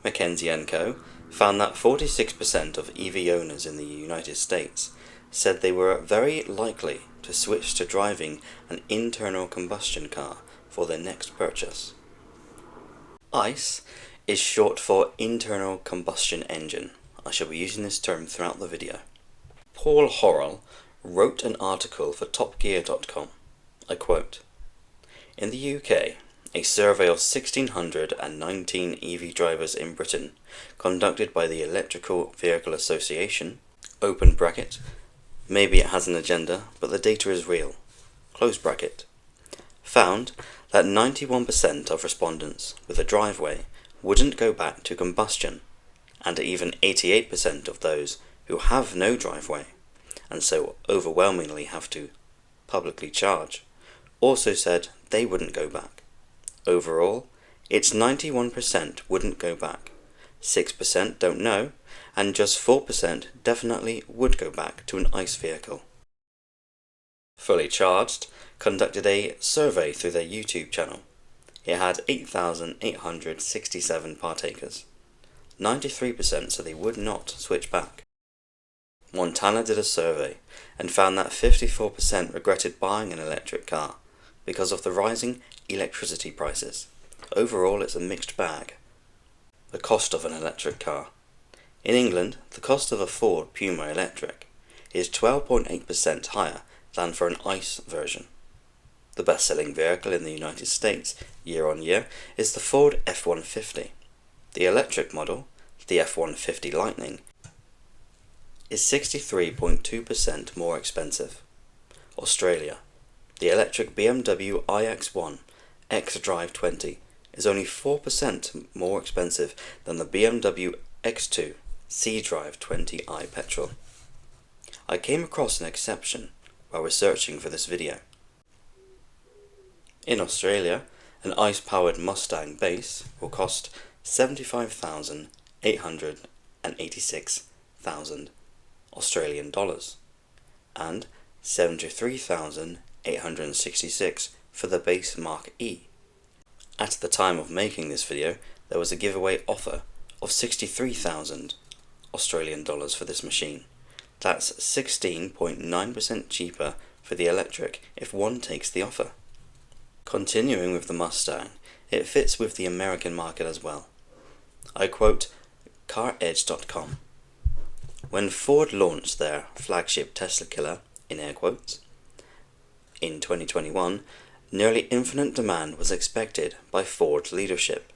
McKinsey & Co. found that 46% of EV owners in the United States said they were very likely to switch to driving an internal combustion car for their next purchase. ICE is short for Internal Combustion Engine. I shall be using this term throughout the video. Paul Horrell wrote an article for TopGear.com. I quote, "In the UK, a survey of 1,619 EV drivers in Britain, conducted by the Electrical Vehicle Association, open bracket, maybe it has an agenda, but the data is real, close bracket, found that 91% of respondents with a driveway wouldn't go back to combustion, and even 88% of those who have no driveway, and so overwhelmingly have to publicly charge, also said they wouldn't go back. Overall, it's 91% wouldn't go back, 6% don't know, and just 4% definitely would go back to an ICE vehicle." Fully Charged conducted a survey through their YouTube channel. It had 8,867 partakers. 93% said they would not switch back. Montana did a survey and found that 54% regretted buying an electric car because of the rising electricity prices. Overall, it's a mixed bag. The cost of an electric car. In England, the cost of a Ford Puma electric is 12.8% higher than for an ICE version. The best-selling vehicle in the United States year on year is the Ford F-150. The electric model, the F-150 Lightning, is 63.2% more expensive. Australia. The electric BMW iX1 xDrive 20 is only 4% more expensive than the BMW X2 cDrive 20i petrol. I came across an exception while researching for this video. In Australia, an ICE-powered Mustang base will cost $75,886 Australian dollars and $73,866 for the base Mark E. At the time of making this video, there was a giveaway offer of 63,000 Australian dollars for this machine. That's 16.9% cheaper for the electric if one takes the offer. Continuing with the Mustang, it fits with the American market as well. I quote CarEdge.com. When Ford launched their flagship Tesla killer, in air quotes, in 2021, nearly infinite demand was expected by Ford's leadership.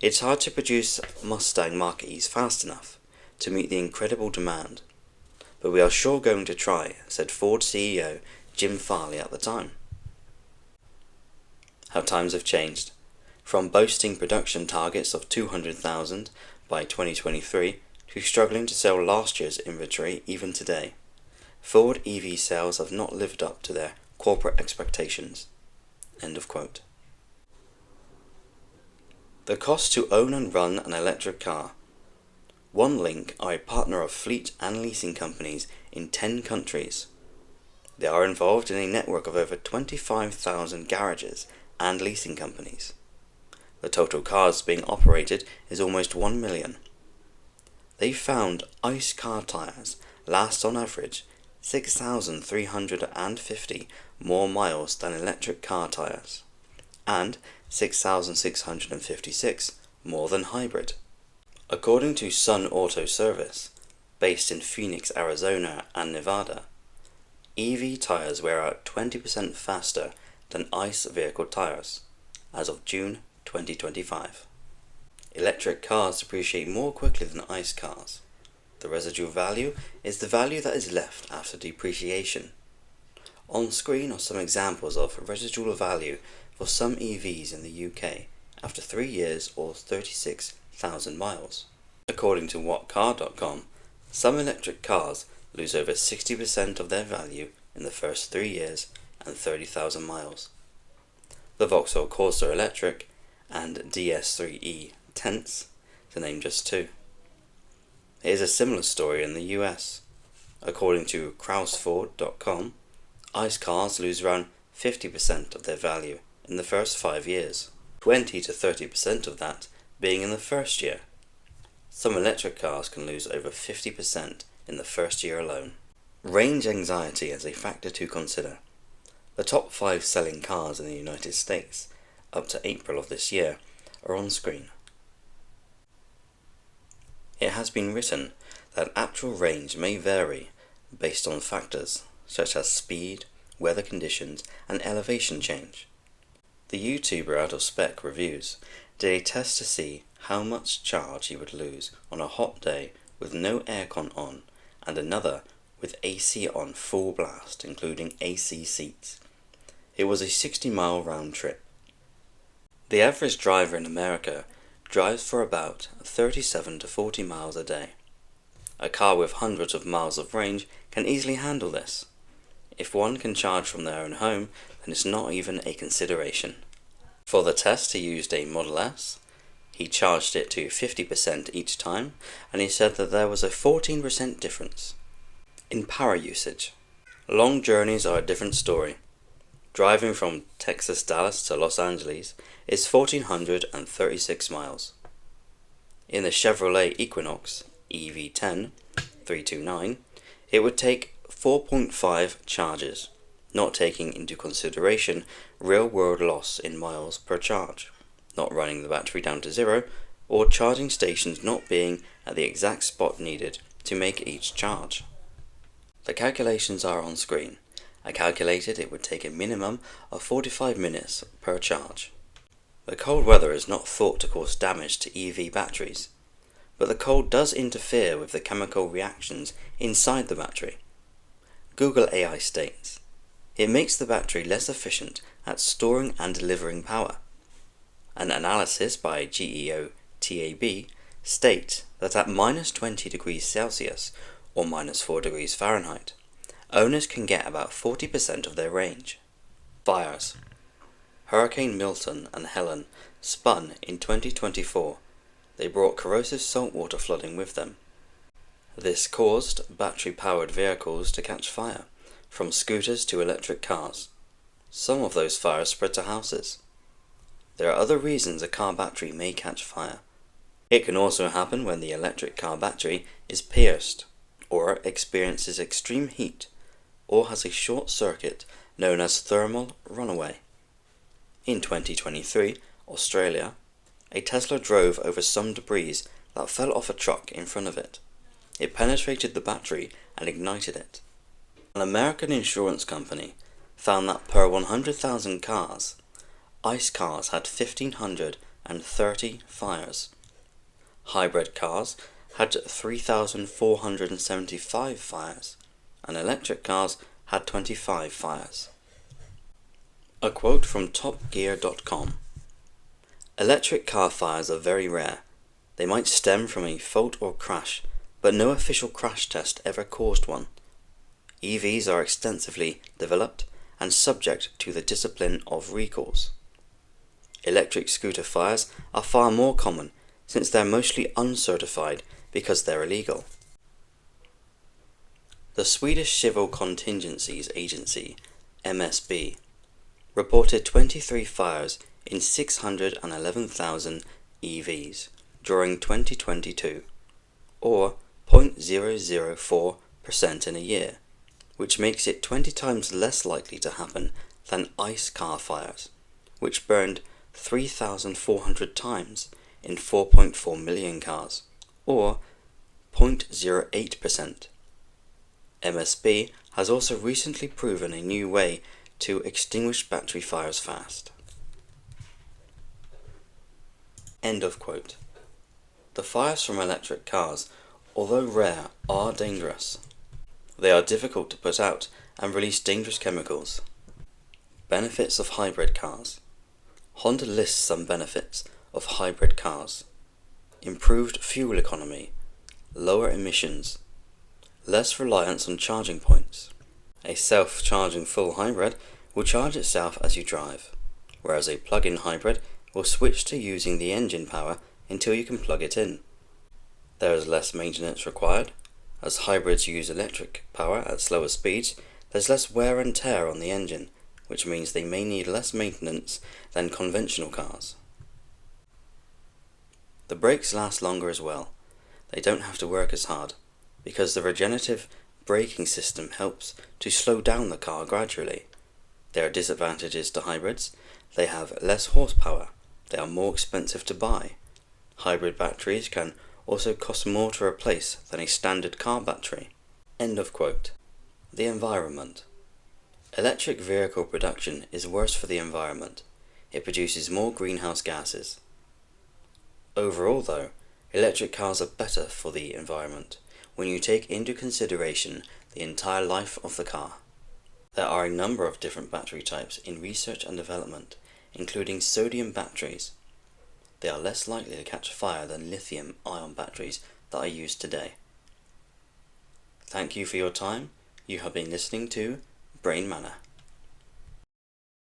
It's hard to produce Mustang Mach-E's fast enough to meet the incredible demand, but we are sure going to try, said Ford CEO Jim Farley at the time. How times have changed, from boasting production targets of 200,000 by 2023 to struggling to sell last year's inventory even today. Ford EV sales have not lived up to their corporate expectations. End of quote. The cost to own and run an electric car. OneLink are a partner of fleet and leasing companies in 10 countries. They are involved in a network of over 25,000 garages and leasing companies. The total cars being operated is almost 1 million. They found ICE car tyres last on average 6,350 more miles than electric car tyres, and 6,656 more than hybrid. According to Sun Auto Service, based in Phoenix, Arizona and Nevada, EV tyres wear out 20% faster than ICE vehicle tyres as of June 2025. Electric cars depreciate more quickly than ICE cars. The residual value is the value that is left after depreciation. On screen are some examples of residual value for some EVs in the UK after 3 years or 36,000 miles. According to whatcar.com, some electric cars lose over 60% of their value in the first 3 years and 30,000 miles. The Vauxhall Corsa Electric and DS3E Tense, to name just two. It is a similar story in the US. According to Krausford.com, ICE cars lose around 50% of their value in the first 5 years, 20 to 30% of that being in the first year, Some electric cars can lose over 50% in the first year alone. Range anxiety is a factor to consider. The top 5 selling cars in the United States, up to April of this year, are on screen. It has been written that actual range may vary based on factors such as speed, weather conditions, and elevation change. The YouTuber Out of Spec Reviews did a test to see how much charge he would lose on a hot day with no aircon on and another with AC on full blast, including AC seats. It was a 60-mile round trip. The average driver in America drives for about 37 to 40 miles a day. A car with hundreds of miles of range can easily handle this. If one can charge from their own home, then it's not even a consideration. For the test, he used a Model S. He charged it to 50% each time, and he said that there was a 14% difference in power usage. Long journeys are a different story. Driving from Texas Dallas to Los Angeles is 1,436 miles. In the Chevrolet Equinox EV10 329, it would take 4.5 charges, not taking into consideration real-world loss in miles per charge, not running the battery down to zero, or charging stations not being at the exact spot needed to make each charge. The calculations are on screen. I calculated it would take a minimum of 45 minutes per charge. The cold weather is not thought to cause damage to EV batteries, but the cold does interfere with the chemical reactions inside the battery. Google AI states, it makes the battery less efficient at storing and delivering power. An analysis by GEOTAB states that at minus 20 degrees Celsius or minus 4 degrees Fahrenheit, owners can get about 40% of their range. Fires. Hurricane Milton and Helen spun in 2024. They brought corrosive saltwater flooding with them. This caused battery-powered vehicles to catch fire, from scooters to electric cars. Some of those fires spread to houses. There are other reasons a car battery may catch fire. It can also happen when the electric car battery is pierced, or experiences extreme heat, or has a short circuit known as thermal runaway. In 2023, Australia, a Tesla drove over some debris that fell off a truck in front of it. It penetrated the battery and ignited it. An American insurance company found that per 100,000 cars, ICE cars had 1,530 fires. Hybrid cars had 3,475 fires, and electric cars had 25 fires. A quote from TopGear.com. Electric car fires are very rare. They might stem from a fault or crash, but no official crash test ever caused one. EVs are extensively developed and subject to the discipline of recalls. Electric scooter fires are far more common since they're mostly uncertified because they're illegal. The Swedish Civil Contingencies Agency, MSB, reported 23 fires in 611,000 EVs during 2022, or 0.004% in a year, which makes it 20 times less likely to happen than ICE car fires, which burned 3,400 times in 4.4 million cars, or 0.08%. MSB has also recently proven a new way to extinguish battery fires fast. End of quote. The fires from electric cars, although rare, are dangerous. They are difficult to put out and release dangerous chemicals. Benefits of hybrid cars. Honda lists some benefits of hybrid cars. Improved fuel economy, lower emissions, less reliance on charging points. A self-charging full hybrid will charge itself as you drive, whereas a plug-in hybrid will switch to using the engine power until you can plug it in. There is less maintenance required. As hybrids use electric power at slower speeds, there's less wear and tear on the engine, which means they may need less maintenance than conventional cars. The brakes last longer as well. they don't have to work as hard, because the regenerative braking system helps to slow down the car gradually. There are disadvantages to hybrids. They have less horsepower. They are more expensive to buy. Hybrid batteries can also cost more to replace than a standard car battery. End of quote. The environment. Electric vehicle production is worse for the environment. It produces more greenhouse gases. Overall, though, electric cars are better for the environment when you take into consideration the entire life of the car. There are a number of different battery types in research and development, including sodium batteries. They are less likely to catch fire than lithium-ion batteries that are used today. Thank you for your time. You have been listening to Brain Manor.